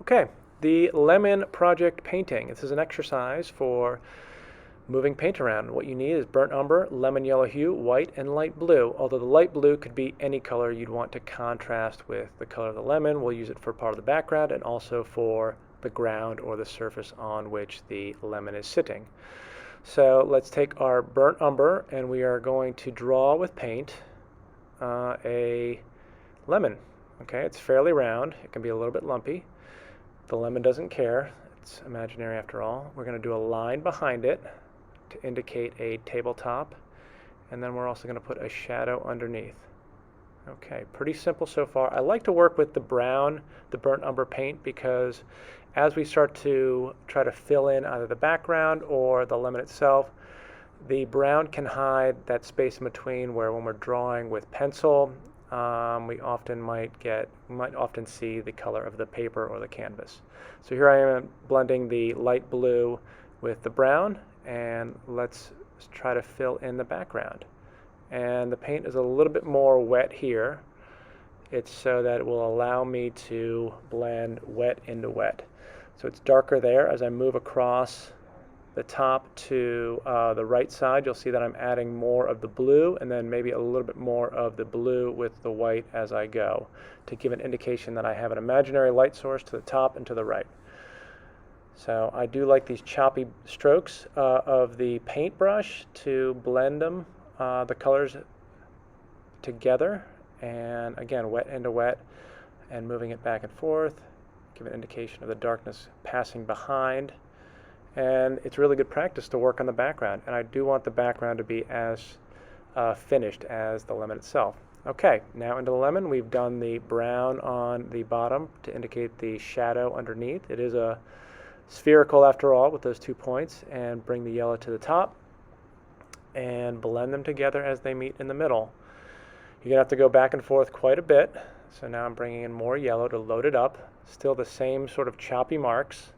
Okay, the lemon project painting. This is an exercise for moving paint around. What you need is burnt umber, lemon yellow hue, white, and light blue. Although the light blue could be any color you'd want to contrast with the color of the lemon. We'll use it for part of the background and also for the ground or the surface on which the lemon is sitting. So let's take our burnt umber and we are going to draw with paint a lemon. Okay, it's fairly round. It can be a little bit lumpy. The lemon doesn't care. It's imaginary after all. We're going to do a line behind it to indicate a tabletop, and then we're also going to put a shadow underneath. Okay, pretty simple so far. I like to work with the brown, the burnt umber paint, because as we start to try to fill in either the background or the lemon itself, the brown can hide that space in between where when we're drawing with pencil, we might often see the color of the paper or the canvas. So here I am blending the light blue with the brown, and let's try to fill in the background. And the paint is a little bit more wet here. It's so that it will allow me to blend wet into wet. So it's darker there. As I move across the top to the right side, you'll see that I'm adding more of the blue and then maybe a little bit more of the blue with the white as I go, to give an indication that I have an imaginary light source to the top and to the right. So I do like these choppy strokes of the paintbrush to blend them, the colors together, and again, wet into wet, and moving it back and forth, give an indication of the darkness passing behind. And it's really good practice to work on the background, and I do want the background to be as finished as the lemon itself. Okay, now into the lemon. We've done the brown on the bottom to indicate the shadow underneath. It is a spherical after all with those 2 points, and bring the yellow to the top and blend them together as they meet in the middle. You're gonna have to go back and forth quite a bit. So now I'm bringing in more yellow to load it up. Still the same sort of choppy marks.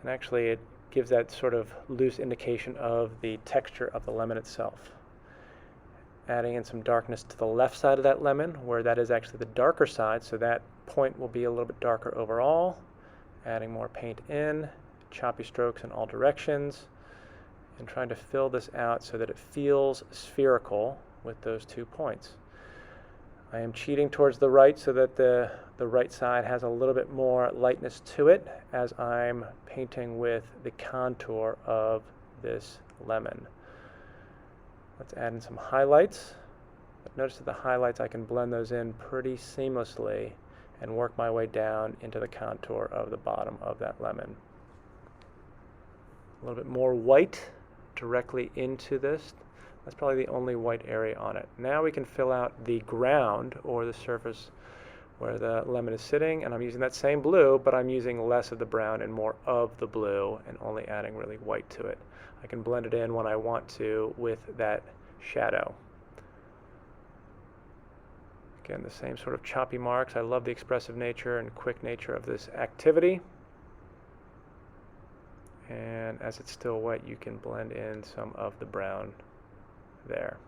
And actually it gives that sort of loose indication of the texture of the lemon itself. Adding in some darkness to the left side of that lemon, where that is actually the darker side, so that point will be a little bit darker overall. Adding more paint in, choppy strokes in all directions, and trying to fill this out so that it feels spherical with those 2 points. I am cheating towards the right so that the right side has a little bit more lightness to it as I'm painting with the contour of this lemon. Let's add in some highlights. But notice that the highlights, I can blend those in pretty seamlessly and work my way down into the contour of the bottom of that lemon. A little bit more white directly into this. That's probably the only white area on it. Now we can fill out the ground or the surface where the lemon is sitting, and I'm using that same blue, but I'm using less of the brown and more of the blue and only adding really white to it. I can blend it in when I want to with that shadow. Again, the same sort of choppy marks. I love the expressive nature and quick nature of this activity. And as it's still wet, you can blend in some of the brown there.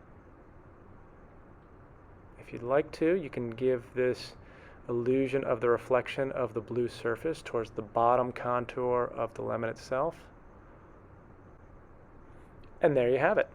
If you'd like to, you can give this illusion of the reflection of the blue surface towards the bottom contour of the lemon itself. And there you have it.